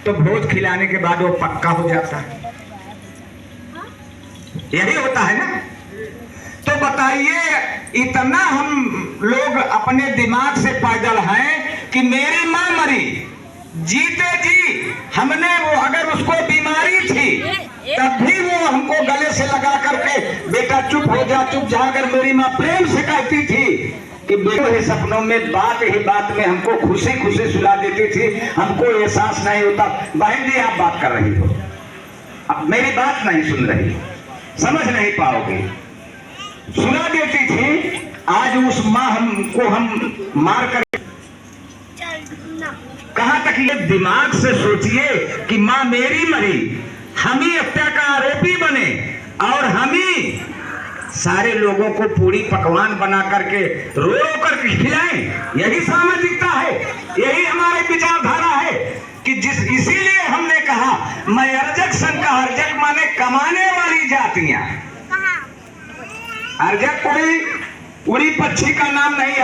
तो भोज खिलाने के बाद वो पक्का हो जाता है। यही होता है ना। तो बताइए, इतना हम लोग अपने दिमाग से पैदल हैं कि मेरी माँ मरी, जीते जी हमने वो, अगर उसको बीमारी थी तब भी वो हमको गले से लगा करके बेटा चुप हो जा चुप जा, अगर मेरी माँ प्रेम से कहती थी कि बेटो है, सपनों में बात ही बात में हमको खुशी खुशी सुला देती थी, हमको एहसास नहीं होता। बहन जी आप बात कर रही हो, अब मेरी बात नहीं सुन रही, समझ नहीं पाओगे, सुना देती थी। आज उस माँ हमको हम मार कर, कहां तक ये दिमाग से सोचिए कि माँ मेरी मरी, हम ही हत्या का आरोपी बने और हम ही सारे लोगों को पूरी पकवान बना करके रो रो करके खिलाएं। यही सामाजिकता है, यही हमारे विचारधारा है कि इसीलिए हमने कहा मैं अर्जक संघ का, अर्जक माने कमाने वाली जातियां, अर्जक कोई उड़ी पक्षी का नाम नहीं।